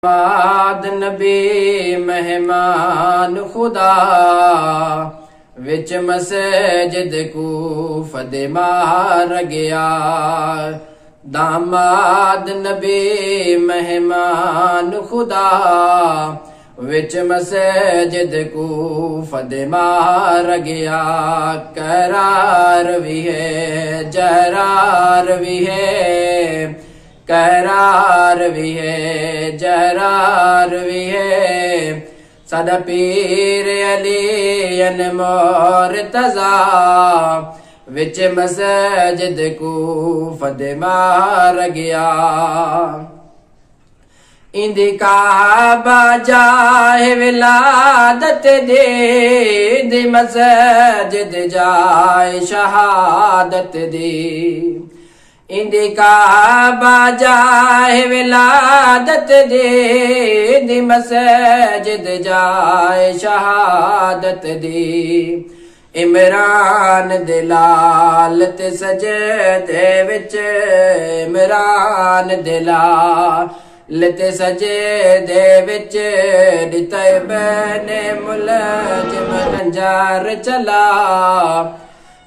बाद नबी मेहमान खुदा विच मस्जिद कूफा दे मार गया। दामाद नबी मेहमान खुदा विच मस्जिद कूफा दे मार गया। करार भी है जरार भी है, करार भी है जरार भी है। सदा पीर अली मुर्तज़ा विच मस्जिद कूफा दे मार गया। इंदी काबा जाए विलादत दे, इंदी मस्जिद जाए शहादत दी। इंदी काबा जाए विलादत दे, इंदी मस्जिद जाए शहादत दी। इमरान दे लाल ते सजदे विच, इमरान दे लाल ते सजदे विच तैयबे मुलजिम रंजार चला।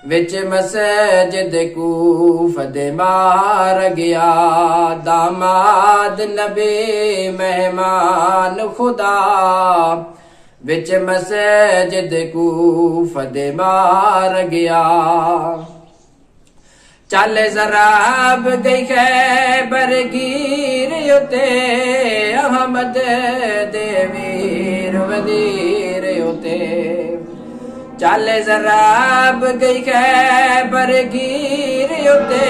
विच मस्जिद कूफा दे मार गया। दामाद नबी मेहमान खुदा विच मस्जिद कूफा दे मार गया। चल ज़राब गई खैबर गिर उते, अहमद दे वीर वज़ीर उते। चल ज़राब गई खैबर गिर उते,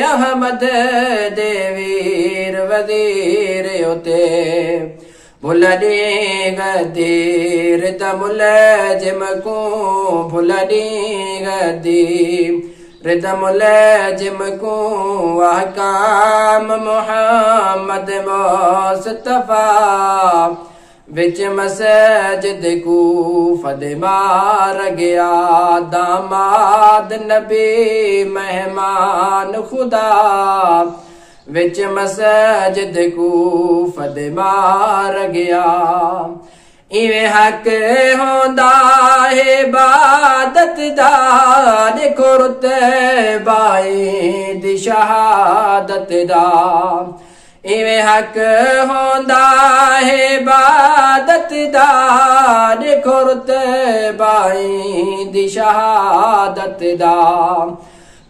अहमद दे वीर वज़ीर उते। भुलड़ी गदीर त मुलजिम को, भुलड़ी गदीर त मुलजिम को। अहकाम मुहम्मद मुस्तफा विच मस्जिद कूफा दे मार गया। दामाद नबी मेहमान खुदा विच मस्जिद कूफा दे मार गया। इवें हक होंदा है इबादत दा, देखो रुतबा दी शहादत दा। इवें हक होंदा है इबादत दा, देखो रुतबा दी शहादत दा।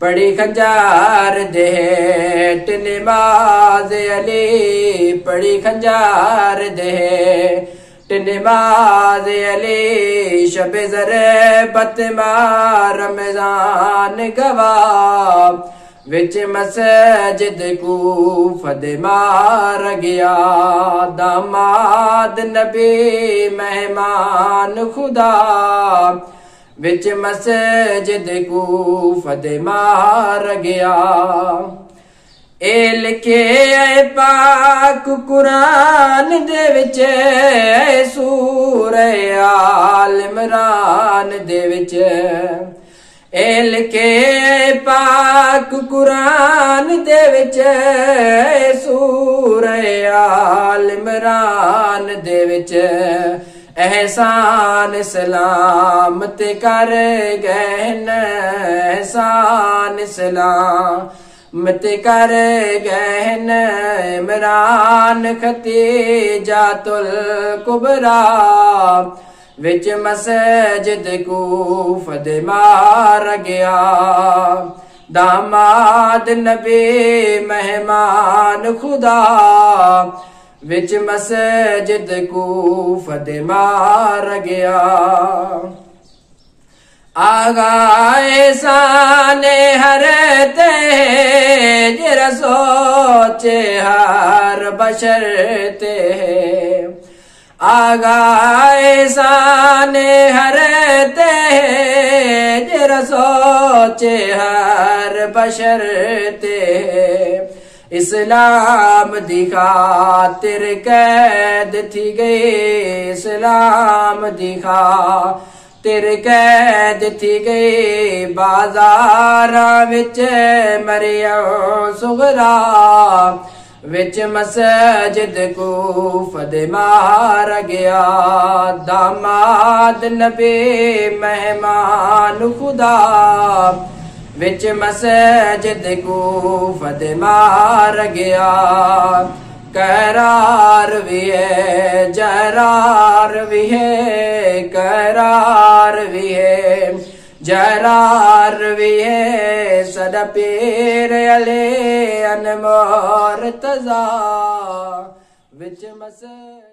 पढ़ी खंजार दे हेठ नमाज अली, पढ़ी खंजार दे हेठ नमाज अली। शब ज़रबत मार रमज़ान गवा विच मस्जिद कूफा दे मार गया। दामाद नबी मेहमान खुदा विच मस्जिद कूफा दे मार गया। ए लिखे पाक कुरान दे विच, सूरह आल इमरान दे विच। ए लिखे पाक कुरान दे विच, सूरह आल इमरान दे विच। एहसान सलाम ते कर गहन, एहसान सलाम ते कर गहन। इमरान खतीजातुल कुबरा विच मस्जिद कूफा दे मार गया। दामाद नबी मेहमान खुदा विच मस्जिद कूफा दे मार गया। आगाए साने हर ते जरा सोचे हर बशर ते। आगाए साने हर ते जरा सोचे हर बशर ते। इस्लाम दी खातिर कैद थी गई, इस्लाम दी खातिर कैद थी गई। बाजारा विच मरियम सुगरा विच मस्जिद कूफ दे मार गया दामाद नबी मेहमान खुदा विच मस्जिद कूफ दे मार गया करार भी है जरार भी है करार भी है जरार भी है सदा पीर अले अनमोर तजा विच मस्जिद